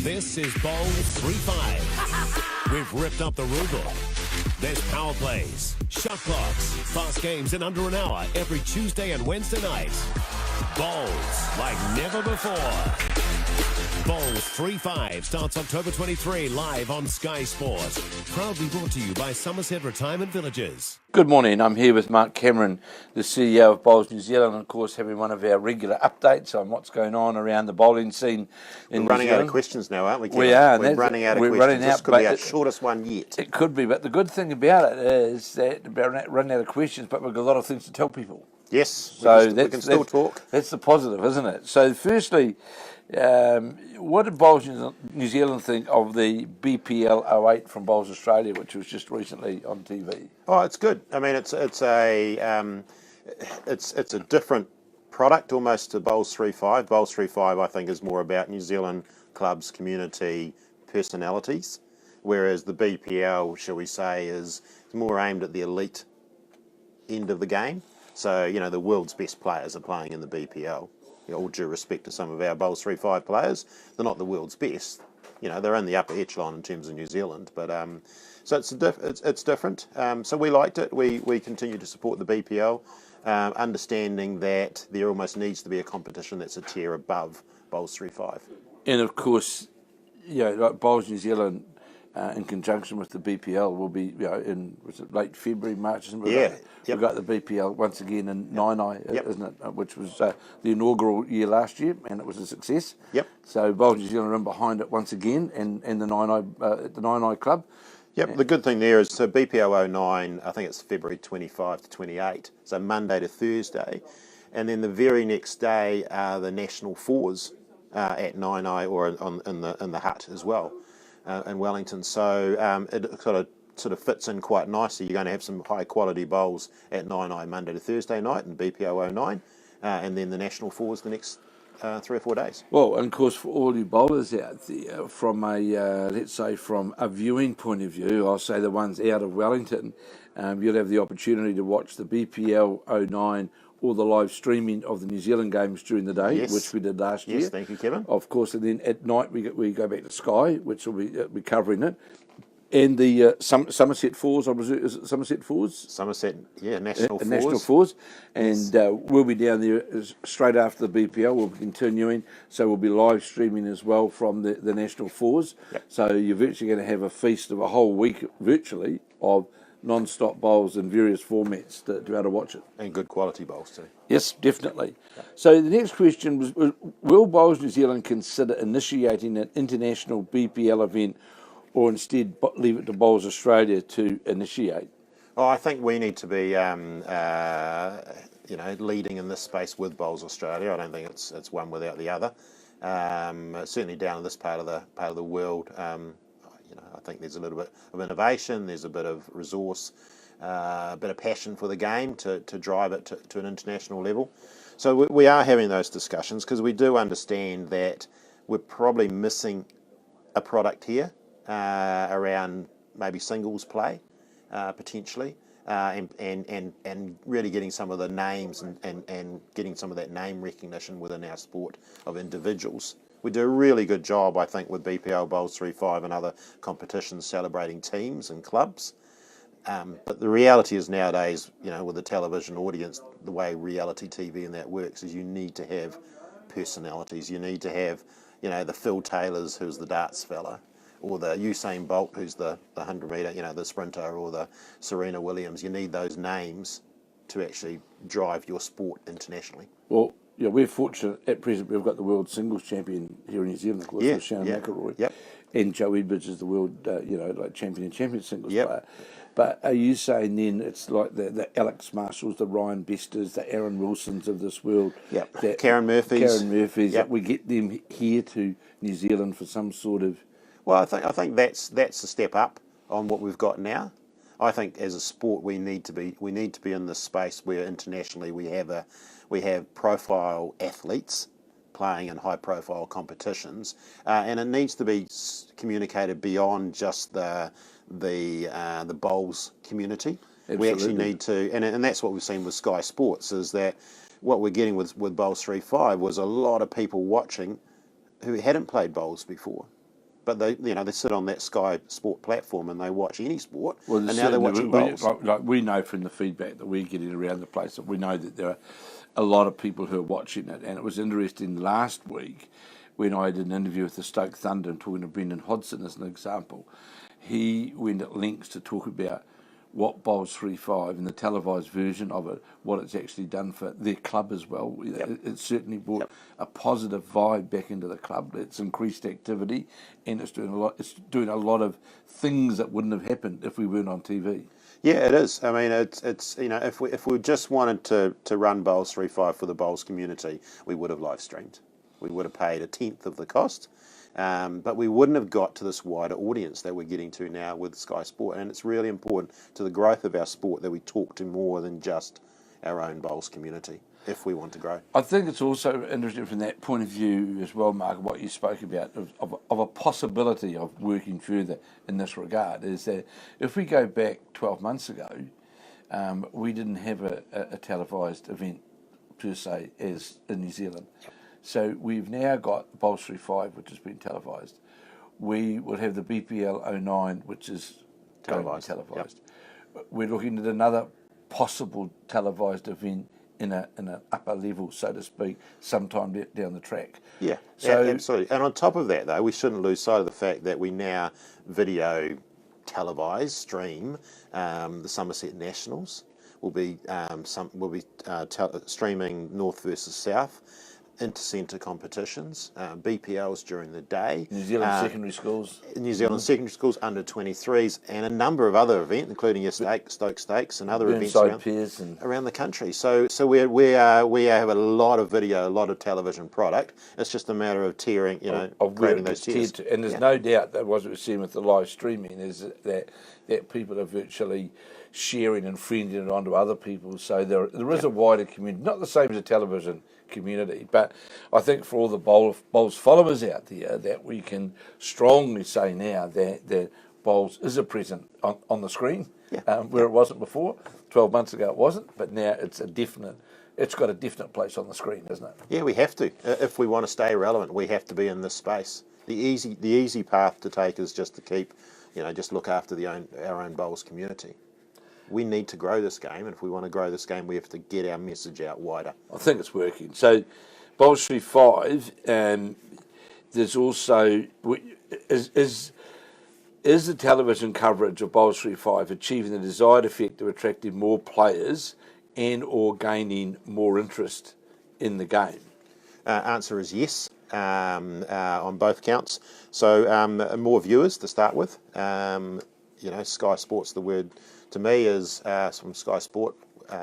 This is Bowls 3-5. We've ripped up the rule book. There's power plays, shot clocks, fast games in under an hour every Tuesday and Wednesday night. Bowls like never before. Bowls 3-5 starts October 23 live on Sky Sport. Proudly brought to you by Somerset Retirement Villages. Good morning. I'm here with Mark Cameron, the CEO of Bowls New Zealand, and of course having one of our regular updates on what's going on around the bowling scene in New Zealand. We're running out of questions now, aren't we, Kevin? We are. We're running out of questions. This could be our shortest one yet. It could be, but the good thing about it is that we're running out of questions, but we've got a lot of things to tell people. Yes, so we can still talk. That's the positive, isn't it? So firstly, what did Bowls New Zealand think of the BPL 08 from Bowls Australia, which was just recently on TV? Oh, it's good. I mean, it's a different product almost to Bowls 3-5. Bowls 3-5, I think, is more about New Zealand clubs, community, personalities, whereas the BPL, shall we say, is more aimed at the elite end of the game. So, you know, the world's best players are playing in the BPL. You know, all due respect to some of our Bowls 3-5 players, they're not the world's best. You know, they're in the upper echelon in terms of New Zealand. But so it's different. So we liked it. We continue to support the BPL, understanding that there almost needs to be a competition that's a tier above Bowls 3-5. And of course, you know, like Bowls New Zealand, in conjunction with the BPL, will be, you know, in late February, March, isn't it? We've got the BPL once again in Nainai, isn't it? Which was the inaugural year last year, and it was a success. Yep. So Bowls New Zealand are in behind it once again, and the Nainai club. Yep. The good thing there is, so BPL 09, I think it's February 25 to 28, so Monday to Thursday, and then the very next day are the national fours at Nainai or in the hut as well. In Wellington, so it sort of fits in quite nicely. You're going to have some high quality bowls at Nainai Monday to Thursday night in BPL 09, and then the national fours the next 3 or 4 days. Well, and of course for all you bowlers out there, from a let's say from a viewing point of view, I'll say the ones out of Wellington, you'll have the opportunity to watch the BPL 09 or the live streaming of the New Zealand games during the day, which we did last year. Yes, thank you, Kevin. Of course, and then at night we go back to Sky, which will be covering it. And the Somerset Fours, is it Somerset Fours? Somerset, National Fours. National Fours. And we'll be down there straight after the BPL. We'll be continuing. So we'll be live streaming as well from the National Fours. Yep. So you're virtually going to have a feast of a whole week, virtually, of non-stop bowls in various formats to be able to watch it. And good quality bowls too. Yes, definitely. So the next question was, will Bowls New Zealand consider initiating an international BPL event, or instead leave it to Bowls Australia to initiate? Oh, I think we need to be leading in this space with Bowls Australia. I don't think it's one without the other. Certainly down in this part of the world, I think there's a little bit of innovation, there's a bit of resource, a bit of passion for the game to drive it to an international level. So we are having those discussions because we do understand that we're probably missing a product here around maybe singles play, potentially, and really getting some of the names and getting some of that name recognition within our sport of individuals. We do a really good job, I think, with BPL Bowls 3-5 and other competitions celebrating teams and clubs. But the reality is nowadays, you know, with the television audience, the way reality TV and that works is you need to have personalities. You need to have, you know, the Phil Taylors, who's the darts fella, or the Usain Bolt, who's the 100 metre, you know, the sprinter, or the Serena Williams. You need those names to actually drive your sport internationally. Well, yeah, we're fortunate at present. We've got the world singles champion here in New Zealand, of course, with Shannon McElroy. Yep. And Joe Edwards is the world, champion singles player. But are you saying then it's like the Alex Marshalls, the Ryan Besters, the Aaron Wilsons of this world? Yep. Karen Murphys. Yep. That we get them here to New Zealand for some sort of... Well, I think that's a step up on what we've got now. I think as a sport we need to be in this space where internationally we have profile athletes playing in high profile competitions, and it needs to be communicated beyond just the bowls community. Absolutely. We actually need to, and that's what we've seen with Sky Sports, is that what we're getting with Bowls 3-5 was a lot of people watching who hadn't played bowls before. but they sit on that Sky Sport platform and they watch any sport, Well, and now they're watching bowls. We know from the feedback that we're getting around the place that we know that there are a lot of people who are watching it. And it was interesting last week when I did an interview with the Stoke Thunder and talking to Brendan Hodgson as an example. He went at lengths to talk about what Bowls 3-5 and the televised version of it, what it's actually done for their club as well. It certainly brought a positive vibe back into the club. It's increased activity, and it's doing a lot. It's doing a lot of things that wouldn't have happened if we weren't on TV. Yeah, it is. I mean, it's if we just wanted to run Bowls 3-5 for the Bowls community, we would have live streamed. We would have paid a tenth of the cost. But we wouldn't have got to this wider audience that we're getting to now with Sky Sport. And it's really important to the growth of our sport that we talk to more than just our own bowls community if we want to grow. I think it's also interesting from that point of view as well, Mark, what you spoke about of a possibility of working further in this regard, is that if we go back 12 months ago, we didn't have a televised event per se as in New Zealand. So we've now got Bowls 3-5, which has been televised. We will have the BPL 09, which is televised. We're looking at another possible televised event in an upper level, so to speak, sometime down the track. Yeah, absolutely. And on top of that, though, we shouldn't lose sight of the fact that we now video stream the Somerset Nationals. We'll be streaming North versus South. Inter-centre competitions, BPLs during the day. New Zealand secondary schools. New Zealand secondary schools, under 23s, and a number of other events, including your Stoke Stakes and other events around the country. So we have a lot of video, a lot of television product. It's just a matter of creating those tiers. And there's no doubt that what we're seeing with the live streaming is that people are virtually sharing and friending it onto other people. So there is a wider community, not the same as a television community, but I think for all the Bowls followers out there, that we can strongly say now that Bowls is a present on the screen, where it wasn't before. 12 months ago it wasn't, but now it's got a definite place on the screen, isn't it? Yeah, we have to. If we want to stay relevant, we have to be in this space. The easy path to take is just to keep, just look after our own Bowls community. We need to grow this game, and if we want to grow this game, we have to get our message out wider. I think it's working. So, Bowls 3-5, there's also is the television coverage of Bowls 3-5 achieving the desired effect of attracting more players and or gaining more interest in the game? Answer is yes, on both counts. So more viewers to start with. Sky Sport's the word. To me, is from Sky Sport,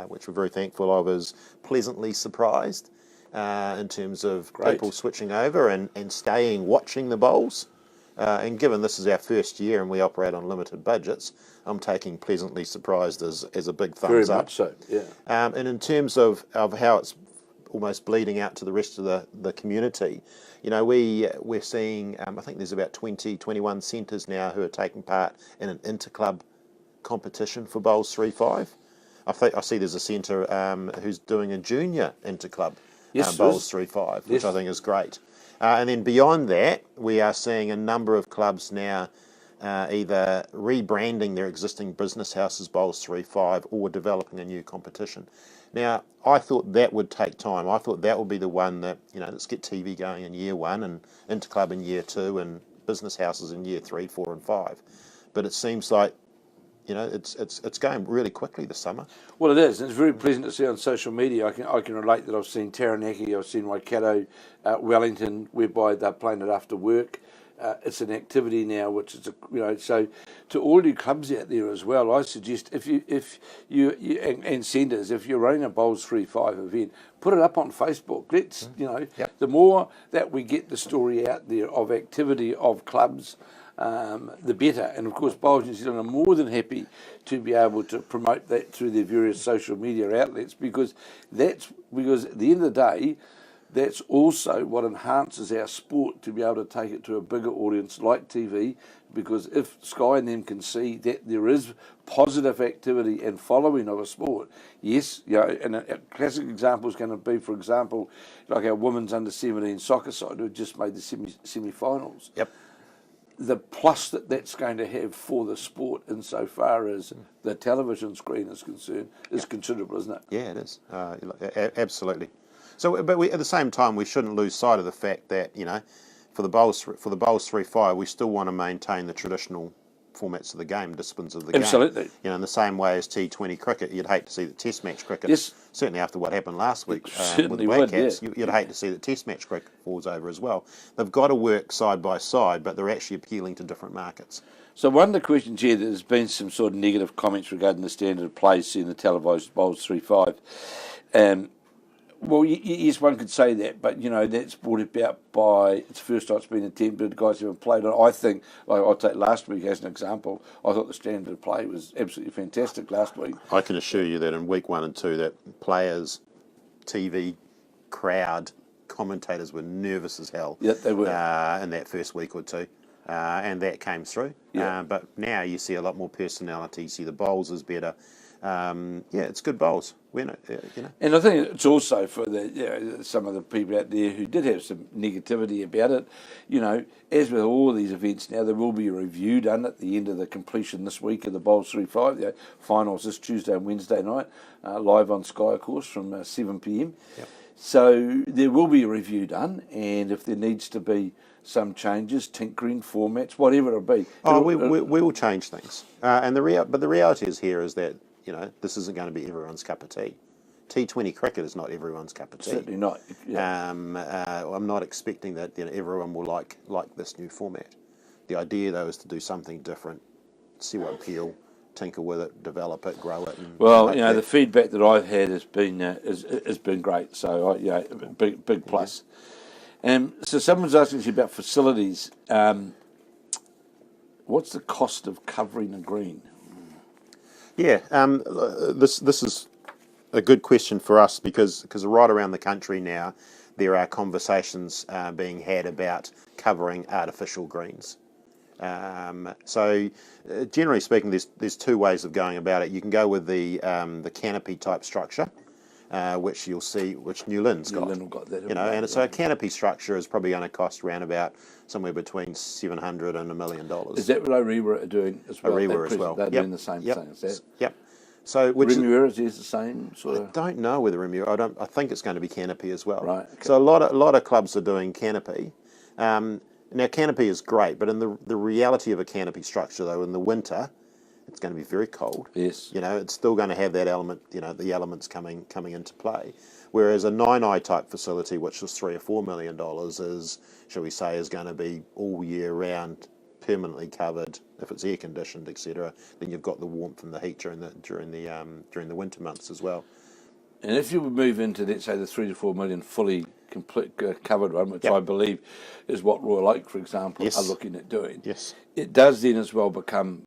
which we're very thankful of, is pleasantly surprised in terms of people switching over and staying watching the bowls. And given this is our first year and we operate on limited budgets, I'm taking pleasantly surprised as a big thumbs up. Very much so, yeah. And in terms of how it's almost bleeding out to the rest of the community, we're seeing, I think there's about 21 centres now who are taking part in an interclub competition for Bowls 3-5. I see there's a centre who's doing a junior interclub Bowls 3-5, which I think is great. And then beyond that, we are seeing a number of clubs now either rebranding their existing business houses Bowls 3-5 or developing a new competition. Now, I thought that would take time. I thought that would be the one that, let's get TV going in year 1 and interclub in year 2 and business houses in year 3, 4 and 5. But it seems like it's going really quickly this summer. Well, it is. It's very pleasant to see on social media. I can relate that I've seen Taranaki, I've seen Waikato, Wellington, whereby they're playing it after work. It's an activity now, which is so to all you clubs out there as well. I suggest if you and centres, if you're running a Bowls 3-5 event, put it up on Facebook. Let's the more that we get the story out there of activity of clubs, the better. And of course, Bowls New Zealand are more than happy to be able to promote that through their various social media outlets, because at the end of the day, that's also what enhances our sport, to be able to take it to a bigger audience like TV, because if Sky and them can see that there is positive activity and following of a sport, yes, and a classic example is going to be, for example, like our women's under-17 soccer side who just made the semi-finals. Yep. the plus that that's going to have for the sport insofar as the television screen is concerned is considerable, isn't it? Yeah, it is. Absolutely. So, but at the same time, we shouldn't lose sight of the fact that, for the Bowls 3-5, we still want to maintain the traditional formats of the game, disciplines of the game. Absolutely. In the same way as T20 cricket, you'd hate to see the Test match cricket. Yes. Certainly after what happened last week with the Certainly Black would, Caps, yeah. you'd hate to see that Test match cricket falls over as well. They've got to work side by side, but they're actually appealing to different markets. So one of the questions here, there's been some sort of negative comments regarding the standard of play in the televised Bowls 3-5. Well, yes, one could say that, but, that's brought about by, it's the first time it's been attempted, guys haven't played on it. I think, I'll take last week as an example, I thought the standard of play was absolutely fantastic last week. I can assure you that in week 1 and 2, that players, TV, crowd, commentators were nervous as hell. Yeah, they were. In that first week or two. And that came through. Yeah. But now you see a lot more personality, you see the bowls is better. It's good bowls. And I think it's also for some of the people out there who did have some negativity about it. As with all these events now, there will be a review done at the end of the completion this week of the Bowls 3-5. The finals this Tuesday and Wednesday night, live on Sky, of course, from 7 p.m. Yep. So there will be a review done, and if there needs to be some changes, tinkering, formats, whatever it'll be. We will change things. But the reality is that this isn't going to be everyone's cup of tea. T20 cricket is not everyone's cup of tea. Certainly not. Yeah. I'm not expecting that everyone will like this new format. The idea, though, is to do something different, see what appeal, tinker with it, develop it, grow it. The feedback that I've had has been great. So big plus. So someone's asking you about facilities. What's the cost of covering a green? Yeah, this is a good question for us because right around the country now there are conversations being had about covering artificial greens. So generally speaking, there's two ways of going about it. You can go with the canopy type structure, which you'll see, which New Lynn's got. New Lynn got that. And so a canopy structure is probably going to cost around about somewhere between $700,000 and $1 million. Is that what Orewa are doing as well? Orewa as well. They're doing the same thing as that. Yep. So Remuera is the same sort of. I don't know whether Remuera. I think it's going to be canopy as well. Right. Okay. So a lot of clubs are doing canopy. Now canopy is great, but in the reality of a canopy structure though, in the winter, it's going to be very cold. Yes. It's still going to have that element. The elements coming into play. Whereas a 9i type facility, which was $3 or $4 million, is, shall we say, is going to be all year round, permanently covered. If it's air conditioned, etc., then you've got the warmth and the heat during the winter months as well. And if you would move into, let's say, the 3 to 4 million fully complete covered one, which I believe is what Royal Oak, for example, are looking at doing, it does then as well become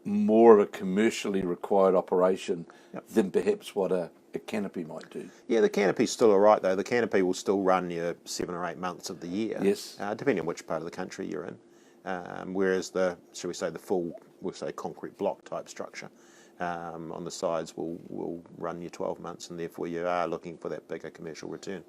more of a commercially required operation than perhaps what a canopy might do. Yeah, the canopy's still all right, though. The canopy will still run you 7 or 8 months of the year, depending on which part of the country you're in. Whereas shall we say, the full, we'll say, concrete block type structure on the sides will run you 12 months, and therefore you are looking for that bigger commercial return.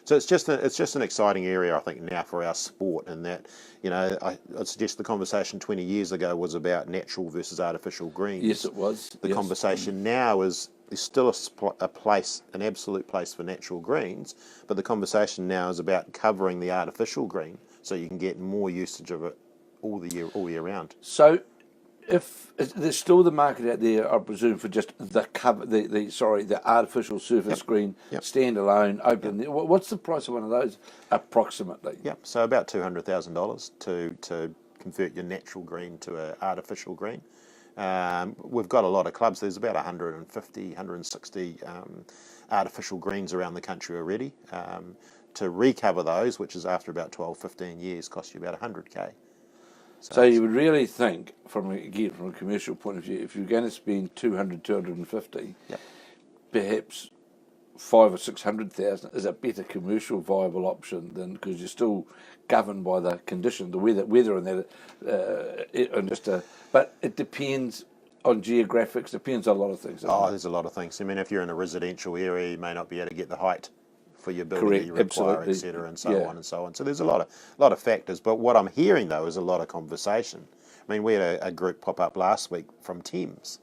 So it's just an exciting area, I think, now for our sport, and that, I'd suggest the conversation 20 years ago was about natural versus artificial greens. Yes, it was. The conversation now is there's still a place, an absolute place for natural greens, but the conversation now is about covering the artificial green so you can get more usage of it all year round. So, if there's still the market out there, I presume, for just the cover, the artificial surface green, standalone, open. What's the price of one of those approximately? Yep. So about $200,000 to convert your natural green to an artificial green. We've got a lot of clubs. There's about 150, 160 artificial greens around the country already. To recover those, which is after about 12, 15 years, costs you about $100K. So you would really think, from a commercial point of view, if you're going to spend 200, 250, perhaps 500 or 600,000 is a better commercial viable option than, because you're still governed by the condition, the weather and that. But it depends on geographics. Depends on a lot of things. There's a lot of things. I mean, if you're in a residential area, you may not be able to get the height for your building Correct, that you require, absolutely. etc., and so Yeah. on and so on. So there's a lot of factors. But what I'm hearing though is a lot of conversation. I mean, we had a group pop up last week from Thames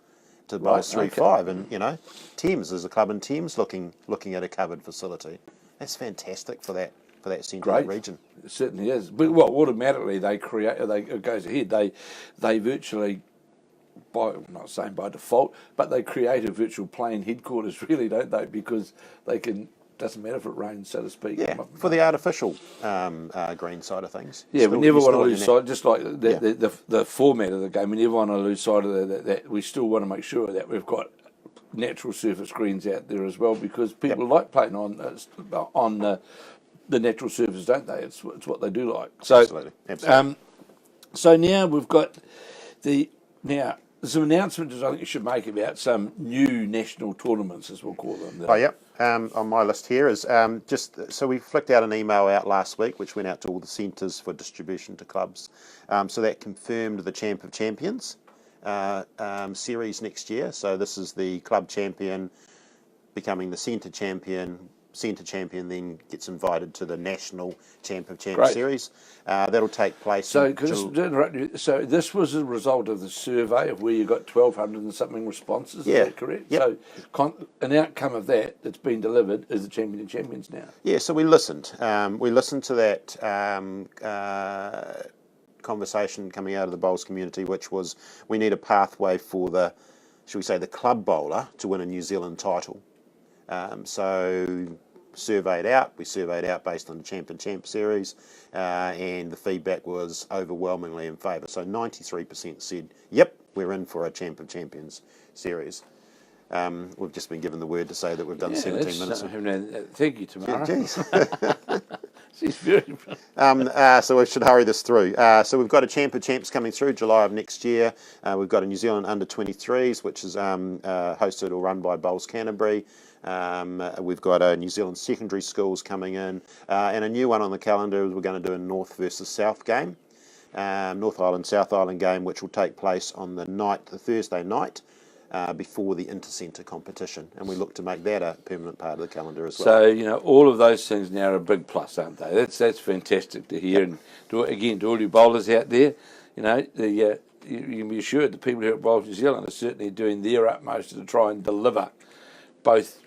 to Bowls Right, 3-5, and Thames is a club in Thames looking at a covered facility. That's fantastic for that central Great. region. It certainly is. But automatically it goes ahead. They virtually, I'm not saying by default, but they create a virtual plane headquarters, really, don't they? Because they can. Doesn't matter if it rains, so to speak. Yeah, for the artificial green side of things. Yeah, we never want to lose sight. sight. Just like the format of the game, we never want to lose sight of that. We still want to make sure that we've got natural surface greens out there as well, because people like playing on the natural surface, don't they? It's what they do like. So, Absolutely. So now we've got there's some announcements I think you should make about some new national tournaments, as we'll call them. Oh, yep. On my list here is just so we flicked out an email out last week, which went out to all the centres for distribution to clubs. So that confirmed the Champ of Champions series next year. So this is the club champion becoming the centre champion. Centre champion then gets invited to the national Champ of Champions series. That'll take place. So, so this was a result of the survey of where you got 1,200 and something responses. Yeah. Is that correct? Yep. So, an outcome of that's been delivered is the Champion of Champions now. Yeah. So we listened. We listened to that conversation coming out of the bowls community, which was we need a pathway for the club bowler to win a New Zealand title. So we surveyed out based on the Champ and Champ series, and the feedback was overwhelmingly in favour. So 93% said, yep, we're in for a Champ of Champions series. We've just been given the word to say that we've done 17 minutes. Thank you, Tamara. Jeez. She's very... So we should hurry this through. So we've got a Champ of Champs coming through July of next year. We've got a New Zealand under-23s, which is hosted or run by Bowls Canterbury. We've got a New Zealand secondary schools coming in, and a new one on the calendar is we're going to do a North versus South game, North Island South Island game, which will take place on the Thursday night before the Intercentre competition, and we look to make that a permanent part of the calendar as well. So all of those things now are a big plus, aren't they? That's fantastic to hear. And to all you bowlers out there, you can be assured the people here at Bowls New Zealand are certainly doing their utmost to try and deliver both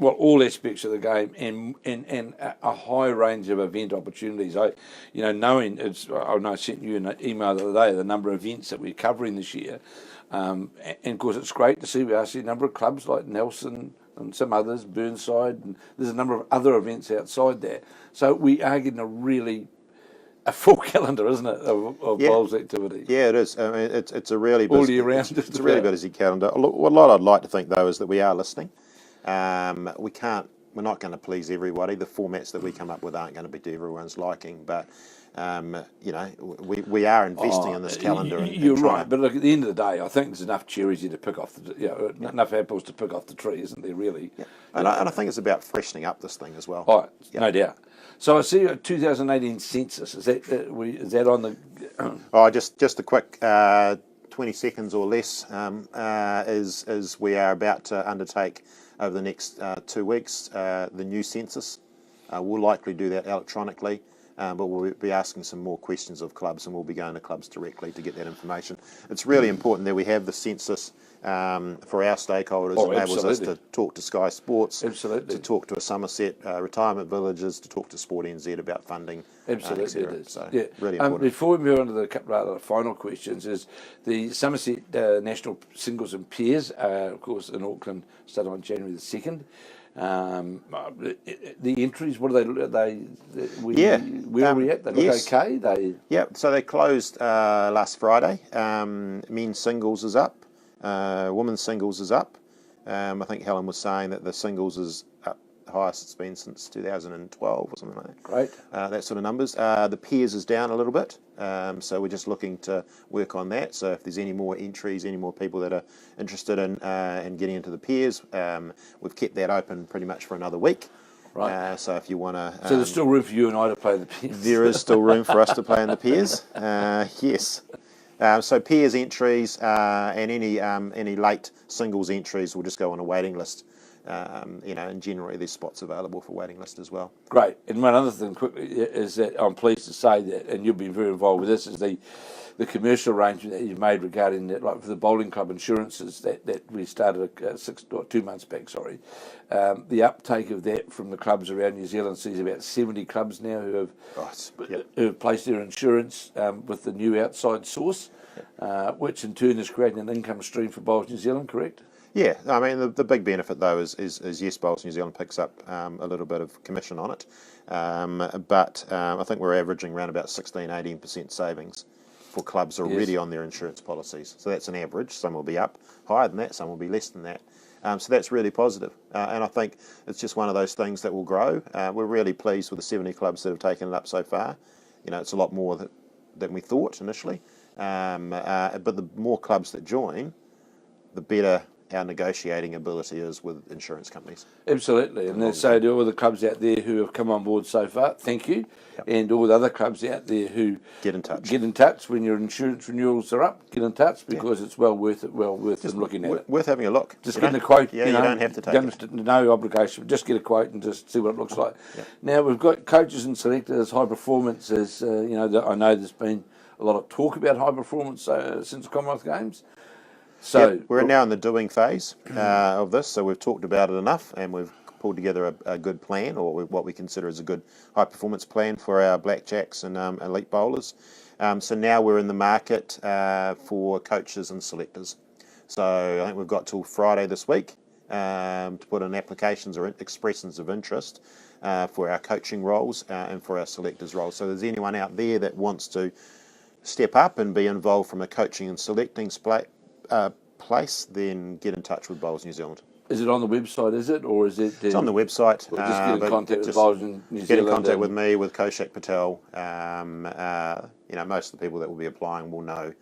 all aspects of the game and a high range of event opportunities. I sent you an email the other day the number of events that we're covering this year, and of course it's great to see we are seeing a number of clubs like Nelson and some others, Burnside, and there's a number of other events outside there. So we are getting a full calendar, isn't it, of bowls activity? Yeah, it is. I mean, it's a really busy, all year round. It's a really busy calendar. What I'd like to think though is that we are listening. We're not going to please everybody. The formats that we come up with aren't going to be to everyone's liking, but we are investing in this calendar. You're right, but look, at the end of the day, I think there's enough cherries here to pick off enough apples to pick off the tree, isn't there? Really, yeah. And I think it's about freshening up this thing as well. Oh, no doubt. So I see a 2018 census. Is that on the? Just a quick 20 seconds or less is we are about to undertake over the next 2 weeks the new census. We'll likely do that electronically, but we'll be asking some more questions of clubs, and we'll be going to clubs directly to get that information. It's really important that we have the census for our stakeholders. It enables us to talk to Sky Sports, to talk to a Somerset retirement villages, to talk to Sport NZ about funding. Absolutely, it is. So, really important. Before we move on to the couple of final questions, is the Somerset National Singles and Pairs, of course, in Auckland, started on January the 2nd. The entries, what are they? Where are we at? They look okay. So they closed last Friday. Men's singles is up. Women's singles is up. I think Helen was saying that the singles is up the highest it's been since 2012 or something like that. Great. That sort of numbers. The pairs is down a little bit. So we're just looking to work on that. So if there's any more entries, any more people that are interested in getting into the pairs, we've kept that open pretty much for another week. Right. So if you want to... so there's still room for you and I to play in the pairs? There is still room for us to play in the pairs. Yes. So pairs entries and any late singles entries will just go on a waiting list and generally there's spots available for waiting list as well. Great. And one other thing quickly is that I'm pleased to say that, and you've been very involved with this, is the commercial arrangement that you've made regarding that, like for the bowling club insurances that we started 2 months back. The uptake of that from the clubs around New Zealand sees about 70 clubs now who have placed their insurance with the new outside source, which in turn is creating an income stream for Bowls New Zealand. Correct? Yeah, I mean the big benefit though is yes, Bowls New Zealand picks up a little bit of commission on it, but I think we're averaging around about 16-18% savings for clubs already on their insurance policies. So that's an average. Some will be up higher than that, some will be less than that. So that's really positive. And I think it's just one of those things that will grow. We're really pleased with the 70 clubs that have taken it up so far. It's a lot more than we thought initially. But the more clubs that join, the better our negotiating ability is with insurance companies. Absolutely. And so to all the clubs out there who have come on board so far, thank you. Yep. And all the other clubs out there who get in touch when your insurance renewals are up. Get in touch because it's well worth them looking at it. Worth having a look. Just get a quote. Yeah, you don't have to take it. No obligation. Just get a quote and just see what it looks like. Yep. Now we've got coaches and selectors, high performance. I know there's been a lot of talk about high performance since the Commonwealth Games. So we're now in the doing phase of this. So we've talked about it enough, and we've pulled together a good plan, or what we consider as a good high performance plan for our blackjacks and elite bowlers. So now we're in the market for coaches and selectors. So I think we've got till Friday this week to put in applications or expressions of interest for our coaching roles and for our selectors roles. So if there's anyone out there that wants to step up and be involved from a coaching and selecting place, then get in touch with Bowls New Zealand. Is it on the website, or is it... It's on the website. Just get in contact with Bowls New Zealand. Get in contact with me, with Koshak Patel. Most of the people that will be applying will know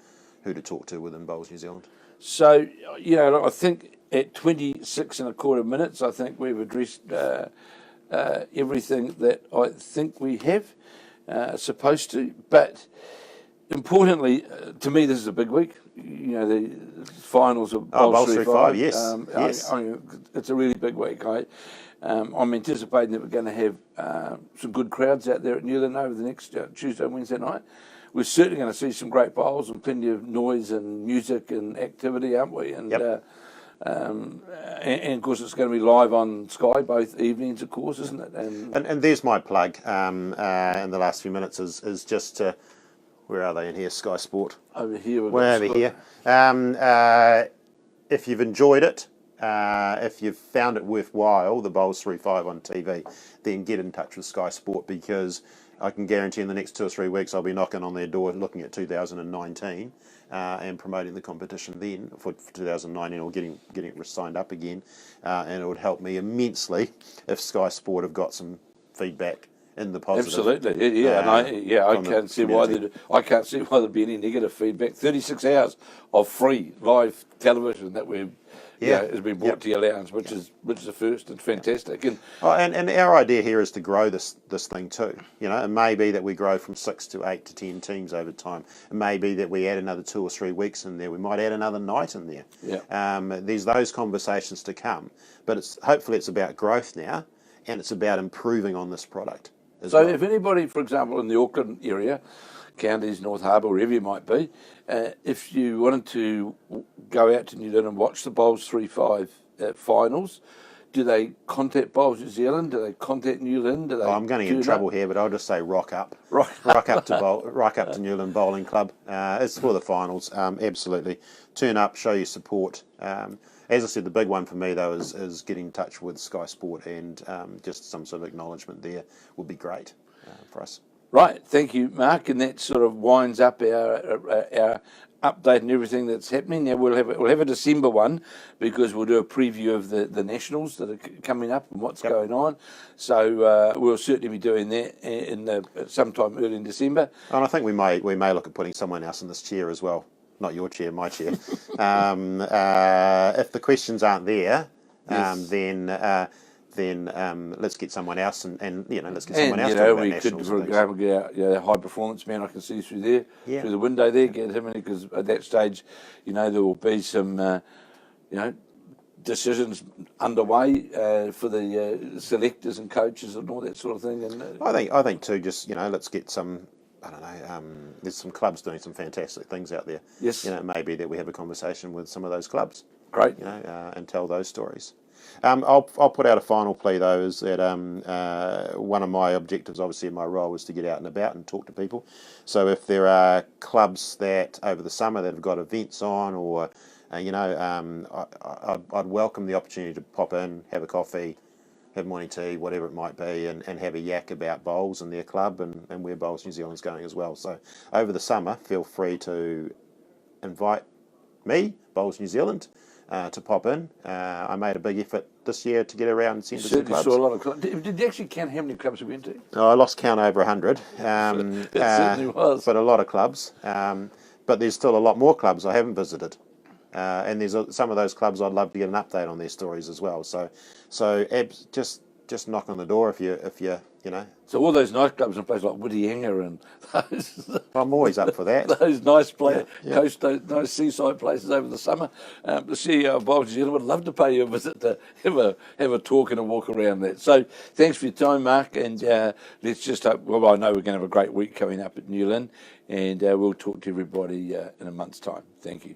who to talk to within Bowls New Zealand. So, I think at 26 and a quarter minutes, I think we've addressed everything that I think we have supposed to. But importantly, to me, this is a big week. The finals of Bowls 3-5, yes. Yes. It's a really big week. I'm anticipating that we're going to have some good crowds out there at Newland over the next Tuesday and Wednesday night. We're certainly going to see some great bowls and plenty of noise and music and activity, aren't we? And, and of course, it's going to be live on Sky both evenings, of course, isn't it? And there's my plug in the last few minutes is just to... Where are they in here? Sky Sport. Over here. We're over here. If you've enjoyed it, if you've found it worthwhile, the Bowls 3-5 on TV, then get in touch with Sky Sport, because I can guarantee in the next 2 or 3 weeks I'll be knocking on their door looking at 2019 and promoting the competition then for 2019, or getting it signed up again. And it would help me immensely if Sky Sport have got some feedback in the positive. Absolutely, I can't see why there'd be any negative feedback. 36 hours of free live television that has been brought to your lounge, which is the first. It's fantastic. And our idea here is to grow this thing too. It may be that we grow from 6 to 8 to 10 teams over time. It may be that we add another 2 or 3 weeks in there. We might add another night in there. There's those conversations to come, but hopefully it's about growth now, and it's about improving on this product. So if anybody, for example, in the Auckland area, counties, North Harbour, wherever you might be, if you wanted to go out to New Zealand and watch the Bowls 3-5 finals, do they contact Bowls New Zealand? Do they contact Newland? I'm going to get in trouble here, but I'll just say rock up. Rock up to Newland Bowling Club. It's for the finals. Absolutely. Turn up, show your support. As I said, the big one for me, though, is getting in touch with Sky Sport, and just some sort of acknowledgement there would be great for us. Right, thank you, Mark, and that sort of winds up our update and everything that's happening. Now we'll have a December one, because we'll do a preview of the nationals that are coming up and what's going on. So we'll certainly be doing that in sometime early in December. And I think we may look at putting someone else in this chair as well. Not your chair, my chair. If the questions aren't there, then let's get someone else, and let's get someone else to talk about nationals. We could, for example, get our high performance man I can see through there, through the window there, get him in, because at that stage, there will be some, decisions underway for the selectors and coaches and all that sort of thing? And I think too. Just let's get some. I don't know. There's some clubs doing some fantastic things out there. Yes. Maybe that we have a conversation with some of those clubs. Great. And tell those stories. I'll put out a final plea though, is that one of my objectives, obviously, in my role, is to get out and about and talk to people. So if there are clubs that over the summer that have got events on, or I'd welcome the opportunity to pop in, have a coffee, have morning tea, whatever it might be, and have a yak about Bowls and their club and where Bowls New Zealand's going as well. So over the summer, feel free to invite me, Bowls New Zealand, to pop in. I made a big effort this year to get around and send to some clubs. Saw a lot of clubs. Did you actually count how many clubs you went to? Oh, I lost count over 100. It certainly was. But a lot of clubs. But there's still a lot more clubs I haven't visited. And there's some of those clubs I'd love to get an update on their stories as well. So just knock on the door if you. So all those nice clubs in places like Whitianga and those. I'm always up for that. Those nice coast, those nice seaside places over the summer. The CEO of Bowls New Zealand would love to pay you a visit to have a talk and a walk around that. So thanks for your time, Mark, and let's just hope. Well, I know we're going to have a great week coming up at Newland, and we'll talk to everybody in a month's time. Thank you.